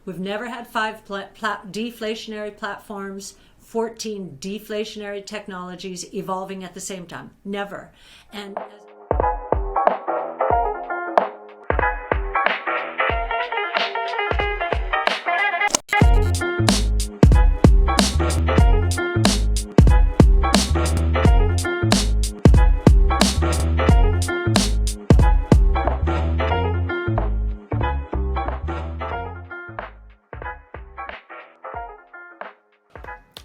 We've never had 5 deflationary platforms, 14 deflationary technologies evolving at the same time. Never. And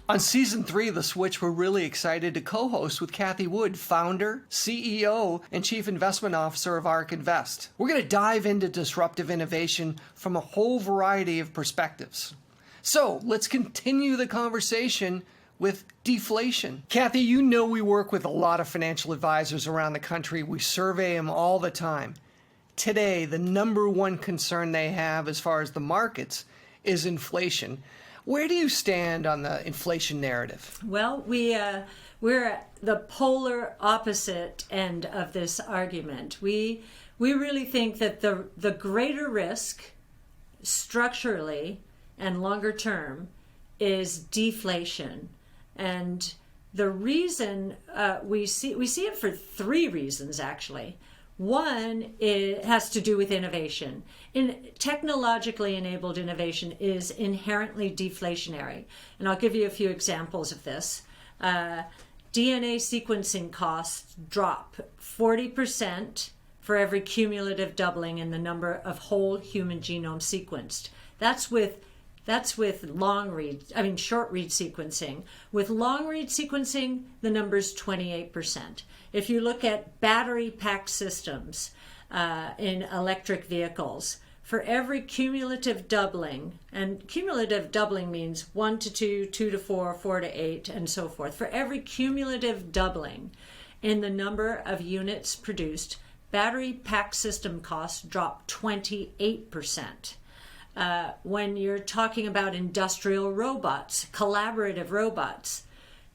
On Season 3 of The Switch, we're really excited to co-host with Cathie Wood, founder, CEO, and Chief Investment Officer of ARK Invest. We're going to dive into disruptive innovation from a whole variety of perspectives. So let's continue the conversation with deflation. Cathie, you know we work with a lot of financial advisors around the country. We survey them all the time. Today, the number one concern they have as far as the markets is inflation. Where do you stand on the inflation narrative? Well, we're at the polar opposite end of this argument. We really think that the greater risk structurally and longer term is deflation. And the reason we see it for 3 reasons, actually. One, it has to do with innovation. Technologically enabled innovation is inherently deflationary. And I'll give you a few examples of this. DNA sequencing costs drop 40% for every cumulative doubling in the number of whole human genome sequenced. That's with short read sequencing. With long read sequencing, the number's 28%. If you look at battery pack systems in electric vehicles, for every cumulative doubling, and cumulative doubling means 1 to 2, 2 to 4, 4 to 8, and so forth. For every cumulative doubling in the number of units produced, battery pack system costs drop 28%. When you're talking about industrial robots, collaborative robots,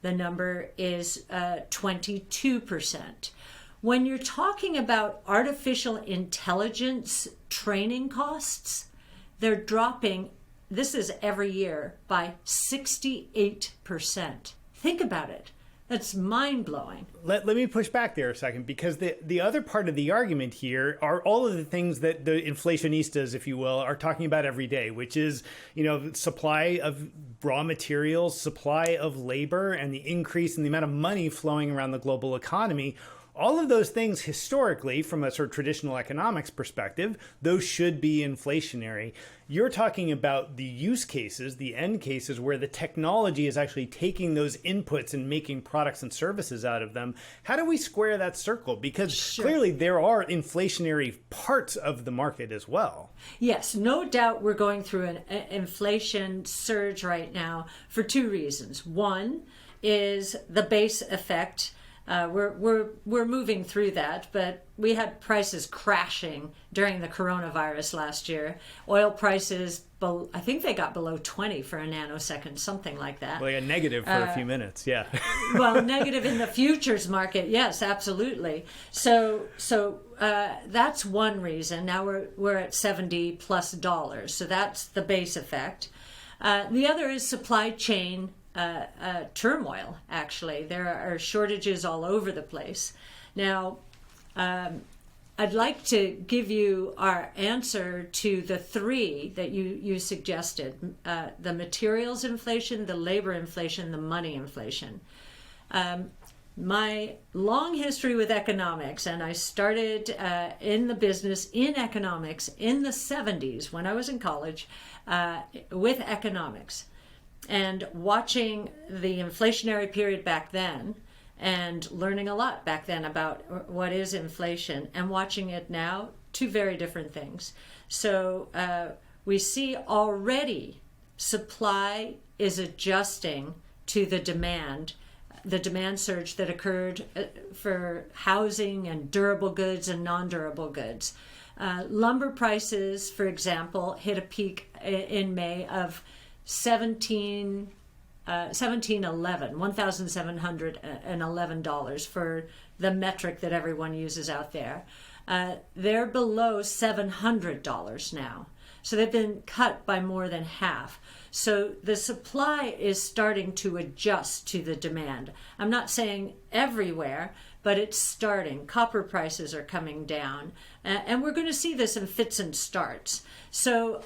the number is 22%. When you're talking about artificial intelligence training costs, they're dropping, this is every year, by 68%. Think about it. That's mind-blowing. Let me push back there a second, because the other part of the argument here are all of the things that the inflationistas, if you will, are talking about every day, which is, supply of raw materials, supply of labor, and the increase in the amount of money flowing around the global economy. All of those things historically, from a sort of traditional economics perspective, those should be inflationary. You're talking about the use cases, the end cases, where the technology is actually taking those inputs and making products and services out of them. How do we square that circle? Because clearly there are inflationary parts of the market as well. Yes, no doubt we're going through an inflation surge right now for 2 reasons. One is the base effect. We're moving through that, but we had prices crashing during the coronavirus last year. Oil prices, I think they got below 20 for a nanosecond, something like that. Well, yeah, negative for a few minutes, yeah. Well, negative in the futures market, yes, absolutely. So that's one reason. Now we're at $70+, so that's the base effect. The other is supply chain turmoil, actually. There are shortages all over the place. Now, I'd like to give you our answer to the 3 that you suggested. The materials inflation, the labor inflation, the money inflation. My long history with economics, and I started in the business in economics in the 70s when I was in college with economics. And watching the inflationary period back then and learning a lot back then about what is inflation, and watching it now, 2 very different things. So we see already supply is adjusting to the demand surge that occurred for housing and durable goods and non-durable goods. Lumber prices, for example, hit a peak in May of $1,711 for the metric that everyone uses out there. They're below $700 now. So they've been cut by more than half. So the supply is starting to adjust to the demand. I'm not saying everywhere, but it's starting. Copper prices are coming down, and we're going to see this in fits and starts. So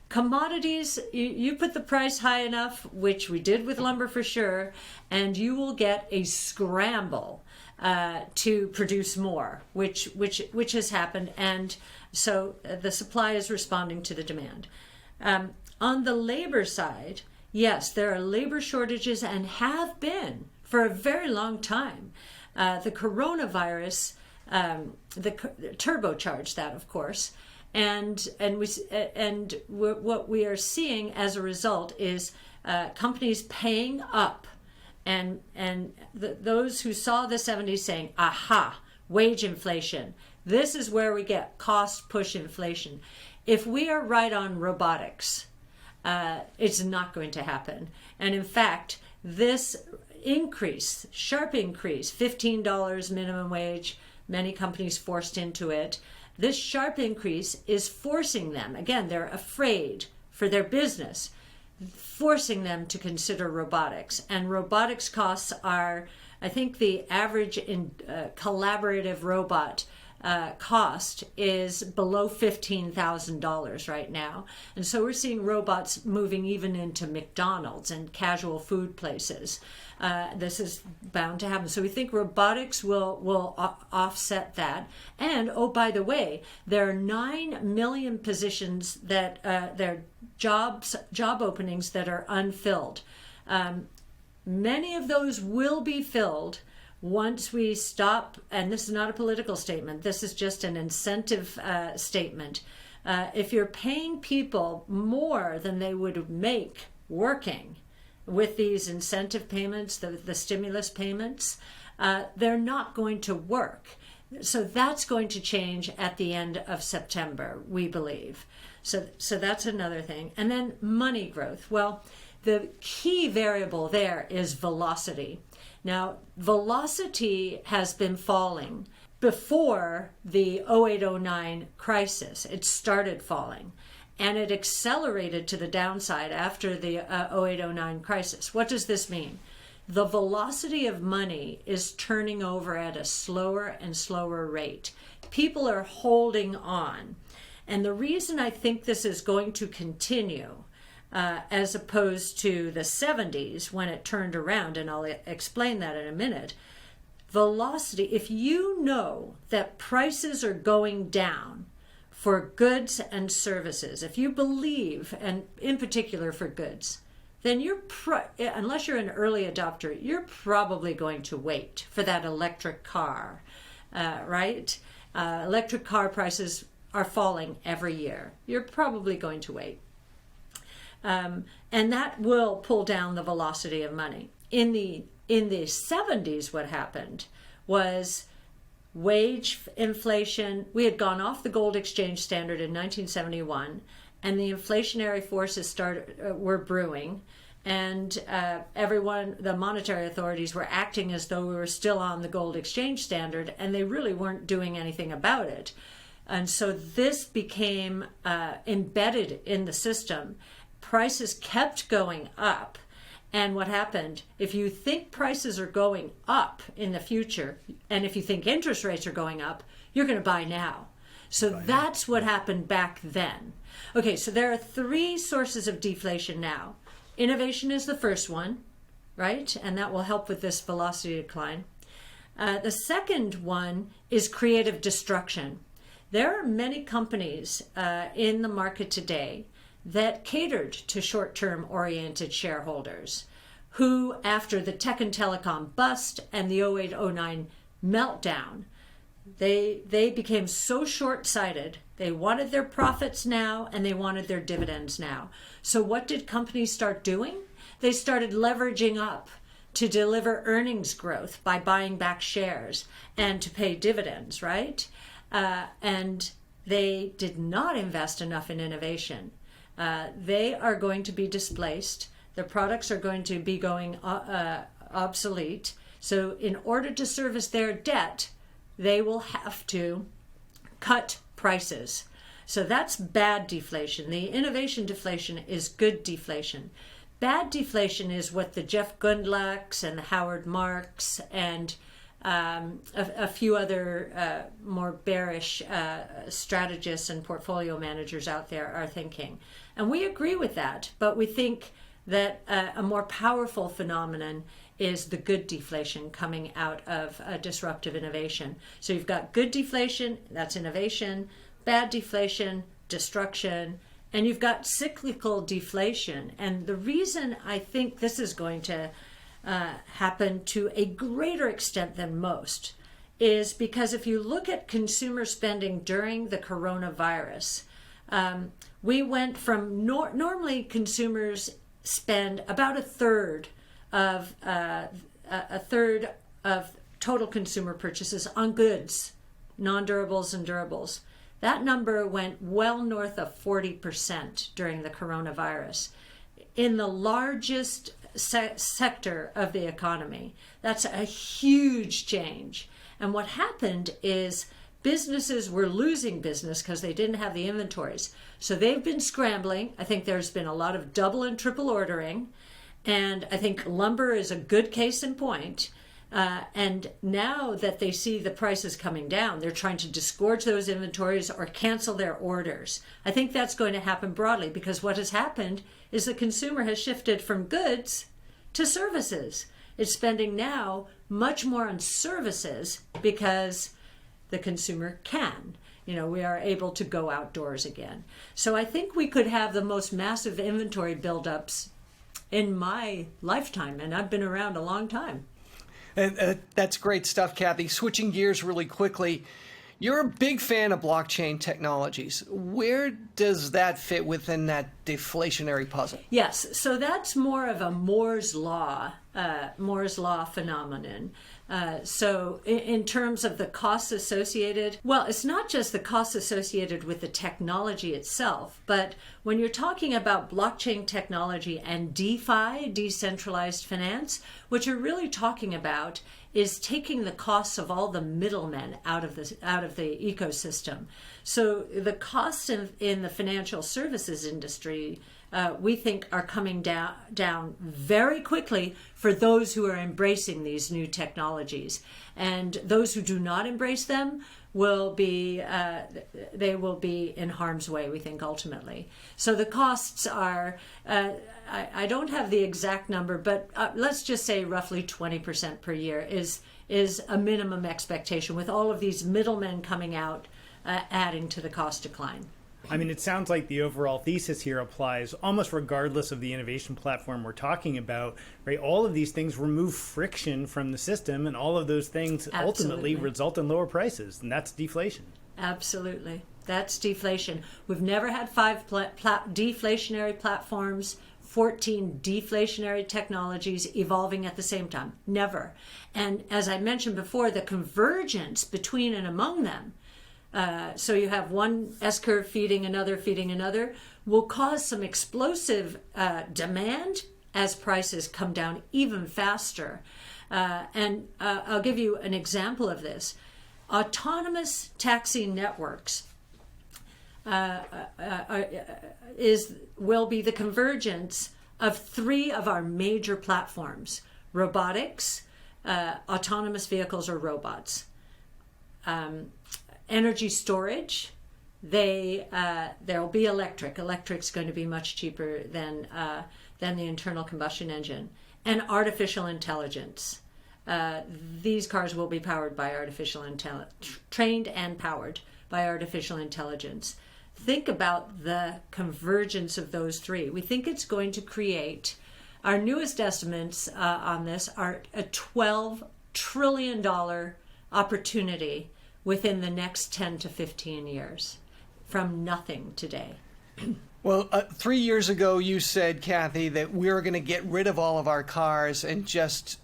commodities, you put the price high enough, which we did with lumber for sure, and you will get a scramble to produce more, which has happened, and so the supply is responding to the demand. On the labor side, yes, there are labor shortages and have been for a very long time. The coronavirus, turbocharged that, of course, and what we are seeing as a result is companies paying up, and those who saw the 70s saying, "Aha, wage inflation. This is where we get cost push inflation." If we are right on robotics, it's not going to happen. And in fact, this increase, sharp increase, $15 minimum wage, many companies forced into it. This sharp increase is forcing them, again, they're afraid for their business, forcing them to consider robotics. And robotics costs are, I think the average in collaborative robot cost is below $15,000 right now. And so we're seeing robots moving even into McDonald's and casual food places. This is bound to happen. So we think robotics will offset that. And, oh, by the way, there are 9 million positions that there are job openings that are unfilled. Many of those will be filled once we stop, and this is not a political statement, this is just an incentive statement. If you're paying people more than they would make working with these incentive payments, the stimulus payments, they're not going to work. So that's going to change at the end of September, we believe. So that's another thing. And then money growth. Well, the key variable there is velocity. Now, velocity has been falling before the 08-09 crisis. It started falling, and it accelerated to the downside after the 08-09 crisis. What does this mean? The velocity of money is turning over at a slower and slower rate. People are holding on. And the reason I think this is going to continue, as opposed to the 70s when it turned around, and I'll explain that in a minute. Velocity, if you know that prices are going down for goods and services, if you believe, and in particular for goods, then unless you're an early adopter, you're probably going to wait for that electric car, right? Electric car prices are falling every year. You're probably going to wait. And that will pull down the velocity of money. In the 70s, what happened was wage inflation. We had gone off the gold exchange standard in 1971, and the inflationary forces were brewing, and the monetary authorities were acting as though we were still on the gold exchange standard, and they really weren't doing anything about it. And so this became embedded in the system. Prices kept going up. And what happened, if you think prices are going up in the future, and if you think interest rates are going up, you're going to buy now. So that's what happened back then. Okay, so there are 3 sources of deflation now. Innovation is the first one, right? And that will help with this velocity decline. The second one is creative destruction. There are many companies in the market today that catered to short-term oriented shareholders who, after the tech and telecom bust and the 08-09 meltdown, they became so short-sighted. They wanted their profits now and they wanted their dividends now. So what did companies start doing? They started leveraging up to deliver earnings growth by buying back shares and to pay dividends, right? And they did not invest enough in innovation. They are going to be displaced. Their products are going to be going obsolete. So in order to service their debt, they will have to cut prices. So that's bad deflation. The innovation deflation is good deflation. Bad deflation is what the Jeff Gundlachs and the Howard Marks and a few other more bearish strategists and portfolio managers out there are thinking. And we agree with that, but we think that a more powerful phenomenon is the good deflation coming out of disruptive innovation. So you've got good deflation, that's innovation, bad deflation, destruction, and you've got cyclical deflation. And the reason I think this is going to happen to a greater extent than most is because if you look at consumer spending during the coronavirus, we went from normally consumers spend about a third of total consumer purchases on goods, non-durables and durables. That number went well north of 40% during the coronavirus. In the largest sector of the economy, that's a huge change. And what happened is businesses were losing business because they didn't have the inventories. So they've been scrambling. I think there's been a lot of double and triple ordering. And I think lumber is a good case in point. And now that they see the prices coming down, they're trying to disgorge those inventories or cancel their orders. I think that's going to happen broadly because what has happened is the consumer has shifted from goods to services. It's spending now much more on services because the consumer can. We are able to go outdoors again. So I think we could have the most massive inventory buildups in my lifetime, and I've been around a long time. That's great stuff, Cathie. Switching gears really quickly, you're a big fan of blockchain technologies. Where does that fit within that deflationary puzzle? Yes, so that's more of a Moore's Law phenomenon. So in terms of the costs associated, well, it's not just the costs associated with the technology itself, but when you're talking about blockchain technology and DeFi, decentralized finance, what you're really talking about is taking the costs of all the middlemen out of the ecosystem. So the costs in the financial services industry, we think, are coming down very quickly for those who are embracing these new technologies. And those who do not embrace them will be in harm's way, we think, ultimately. So the costs are, I don't have the exact number, but let's just say roughly 20% per year is a minimum expectation, with all of these middlemen coming out, adding to the cost decline. I mean, it sounds like the overall thesis here applies almost regardless of the innovation platform we're talking about, right? All of these things remove friction from the system, and all of those things ultimately result in lower prices, and that's deflation. Absolutely. That's deflation. We've never had 5 deflationary platforms, 14 deflationary technologies evolving at the same time. Never. And as I mentioned before, the convergence between and among them, so you have one S-curve feeding another, will cause some explosive demand as prices come down even faster. And I'll give you an example of this. Autonomous taxi networks will be the convergence of 3 of our major platforms: robotics, autonomous vehicles or robots, energy storage. There'll be electric. Electric's going to be much cheaper than the internal combustion engine, and artificial intelligence. These cars will be powered by trained and powered by artificial intelligence. Think about the convergence of those 3. We think it's going to create, our newest estimates on this are a $12 trillion opportunity within the next 10 to 15 years, from nothing today. Well, 3 years ago, you said, Cathie, that we were going to get rid of all of our cars and just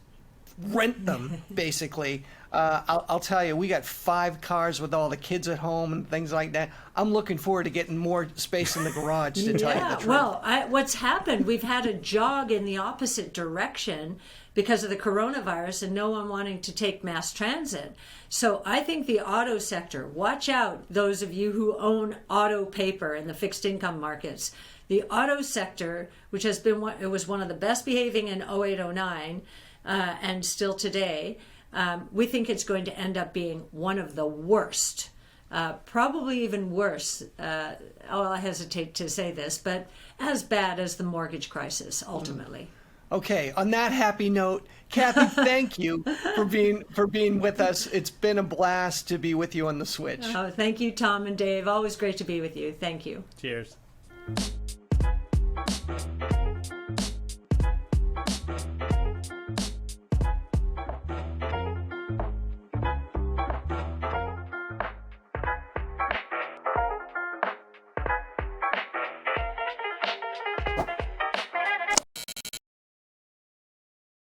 rent them, basically. I'll tell you, we got 5 cars with all the kids at home and things like that. I'm looking forward to getting more space in the garage, to tell you the truth. Well, what's happened, we've had a jog in the opposite direction because of the coronavirus and no one wanting to take mass transit. So I think the auto sector, watch out, those of you who own auto paper in the fixed income markets. The auto sector, which has been it was one of the best behaving in 0809 and still today, we think it's going to end up being one of the worst, probably even worse. I hesitate to say this, but as bad as the mortgage crisis ultimately. Okay, on that happy note, Cathie, thank you for being with us. It's been a blast to be with you on The Switch. Oh, thank you, Tom and Dave. Always great to be with you. Thank you. Cheers.